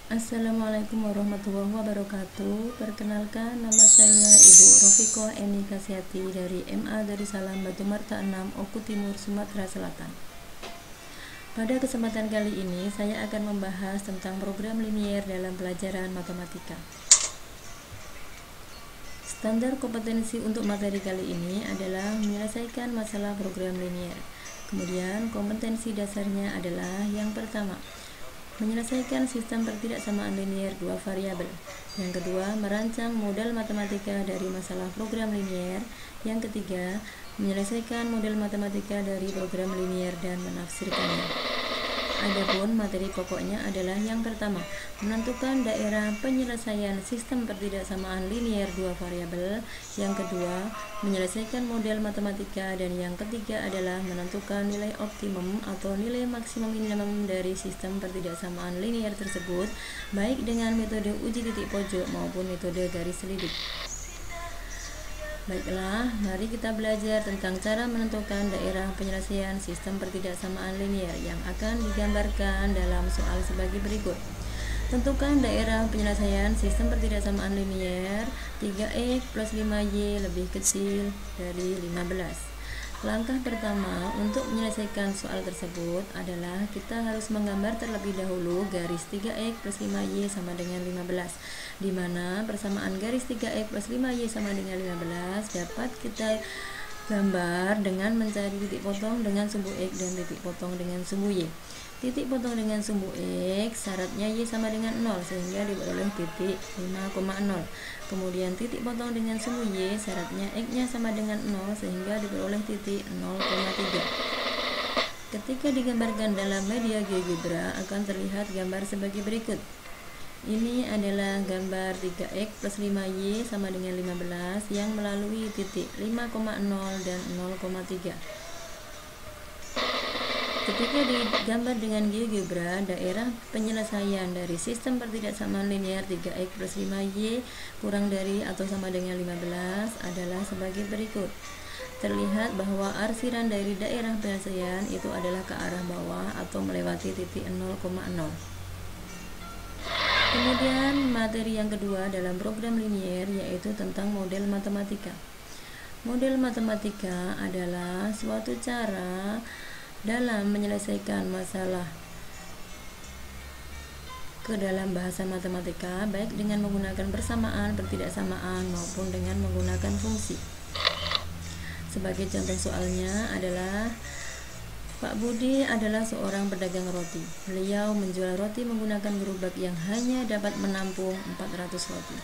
Assalamualaikum warahmatullahi wabarakatuh. Perkenalkan, nama saya Ibu Rofikoh Eni Kasyati dari MA Darussalam Batu Marta 6, Oku Timur, Sumatera Selatan. Pada kesempatan kali ini saya akan membahas tentang program linier dalam pelajaran matematika. Standar kompetensi untuk materi kali ini adalah menyelesaikan masalah program linier. Kemudian kompetensi dasarnya adalah yang pertama, menyelesaikan sistem pertidaksamaan linier dua variabel. Yang kedua, merancang model matematika dari masalah program linier. Yang ketiga, menyelesaikan model matematika dari program linier dan menafsirkannya. Adapun materi pokoknya adalah yang pertama, menentukan daerah penyelesaian sistem pertidaksamaan linier dua variabel. Yang kedua, menyelesaikan model matematika, dan yang ketiga adalah menentukan nilai optimum atau nilai maksimum minimum dari sistem pertidaksamaan linier tersebut, baik dengan metode uji titik pojok maupun metode garis selidik. Baiklah, mari kita belajar tentang cara menentukan daerah penyelesaian sistem pertidaksamaan linier yang akan digambarkan dalam soal sebagai berikut. Tentukan daerah penyelesaian sistem pertidaksamaan linier 3x plus 5y lebih kecil dari 15. Langkah pertama untuk menyelesaikan soal tersebut adalah kita harus menggambar terlebih dahulu garis 3x plus 5y sama dengan 15, di mana persamaan garis 3x plus 5y sama dengan 15 dapat kita gambar dengan mencari titik potong dengan sumbu x dan titik potong dengan sumbu y. Titik potong dengan sumbu x syaratnya y sama dengan 0 sehingga diperoleh titik 5,0. Kemudian titik potong dengan sumbu y syaratnya x-nya sama dengan 0 sehingga diperoleh titik 0,3. Ketika digambarkan dalam media GeoGebra akan terlihat gambar sebagai berikut. Ini adalah gambar 3x plus 5y sama dengan 15 yang melalui titik 5,0 dan 0,3. Ketika digambar dengan GeoGebra, daerah penyelesaian dari sistem pertidaksamaan linier 3x plus 5y kurang dari atau sama dengan 15 adalah sebagai berikut. Terlihat bahwa arsiran dari daerah penyelesaian itu adalah ke arah bawah atau melewati titik 0,0. Kemudian materi yang kedua dalam program linier yaitu tentang model matematika. Model matematika adalah suatu cara dalam menyelesaikan masalah ke dalam bahasa matematika baik dengan menggunakan persamaan, pertidaksamaan maupun dengan menggunakan fungsi. Sebagai contoh soalnya adalah Pak Budi adalah seorang pedagang roti. Beliau menjual roti menggunakan gerobak yang hanya dapat menampung 400 roti.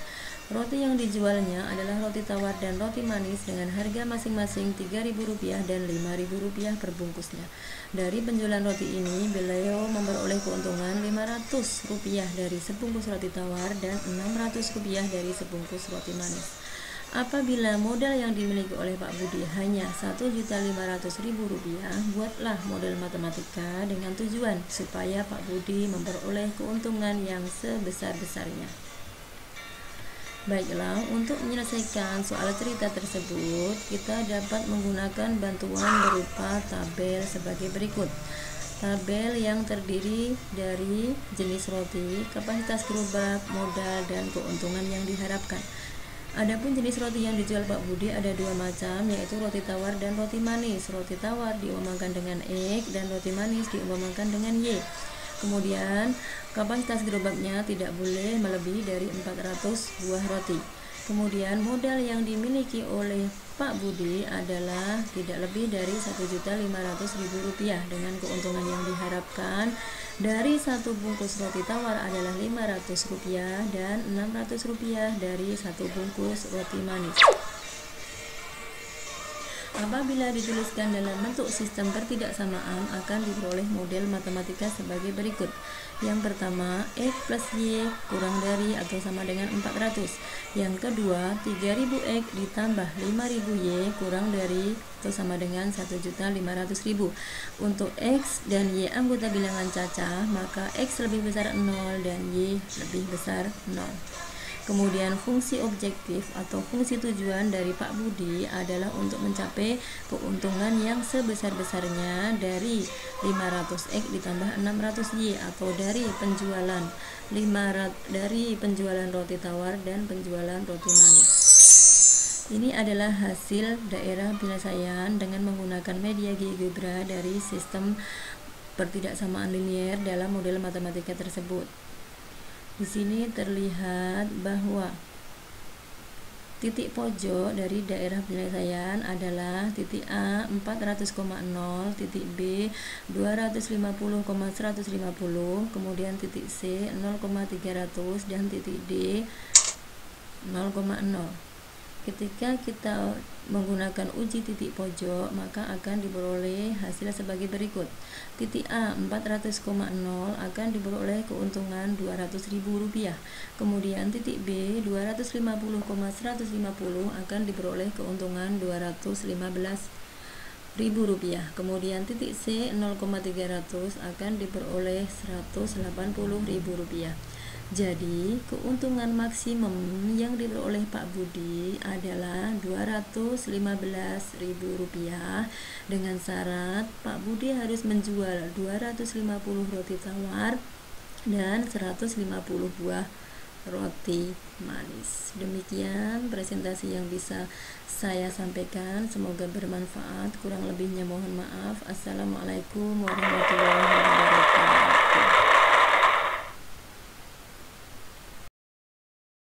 Roti yang dijualnya adalah roti tawar dan roti manis dengan harga masing-masing Rp3.000 dan Rp5.000 per bungkusnya. Dari penjualan roti ini, beliau memperoleh keuntungan Rp500 dari sebungkus roti tawar dan Rp600 dari sebungkus roti manis. Apabila modal yang dimiliki oleh Pak Budi hanya Rp1.500.000, buatlah model matematika dengan tujuan supaya Pak Budi memperoleh keuntungan yang sebesar-besarnya. Baiklah, untuk menyelesaikan soal cerita tersebut, kita dapat menggunakan bantuan berupa tabel sebagai berikut. Tabel yang terdiri dari jenis roti, kapasitas gerobak, modal, dan keuntungan yang diharapkan. Adapun jenis roti yang dijual Pak Budi ada dua macam, yaitu roti tawar dan roti manis. Roti tawar diumpamakan dengan X dan roti manis diumpamakan dengan Y. Kemudian kapasitas gerobaknya tidak boleh melebihi dari 400 buah roti. Kemudian modal yang dimiliki oleh Pak Budi adalah tidak lebih dari Rp1.500.000 dengan keuntungan yang diharapkan dari satu bungkus roti tawar adalah Rp500 dan Rp600 dari satu bungkus roti manis. Apabila dituliskan dalam bentuk sistem pertidaksamaan akan diperoleh model matematika sebagai berikut. Yang pertama, X plus Y kurang dari atau sama dengan 400. Yang kedua, 3000X ditambah 5000Y kurang dari atau sama dengan 1.500.000. Untuk X dan Y anggota bilangan cacah, maka X lebih besar 0 dan Y lebih besar 0. Kemudian fungsi objektif atau fungsi tujuan dari Pak Budi adalah untuk mencapai keuntungan yang sebesar-besarnya dari 500X ditambah 600Y atau dari penjualan roti tawar dan penjualan roti manis. Ini adalah hasil daerah penyelesaian dengan menggunakan media GeoGebra dari sistem pertidaksamaan linier dalam model matematika tersebut. Di sini terlihat bahwa titik pojok dari daerah penyelesaian adalah titik A 400,0, titik B 250,150, kemudian titik C 0,300 dan titik D 0,0. Ketika kita menggunakan uji titik pojok, maka akan diperoleh hasil sebagai berikut. Titik A 400,0 akan diperoleh keuntungan Rp200.000. Kemudian titik B 250,150 akan diperoleh keuntungan Rp215.000. Kemudian titik C 0,300 akan diperoleh Rp180.000. Jadi, keuntungan maksimum yang diperoleh Pak Budi adalah Rp215.000 dengan syarat Pak Budi harus menjual 250 roti tawar dan 150 buah roti manis. Demikian presentasi yang bisa saya sampaikan, semoga bermanfaat. Kurang lebihnya mohon maaf. Assalamualaikum warahmatullahi wabarakatuh.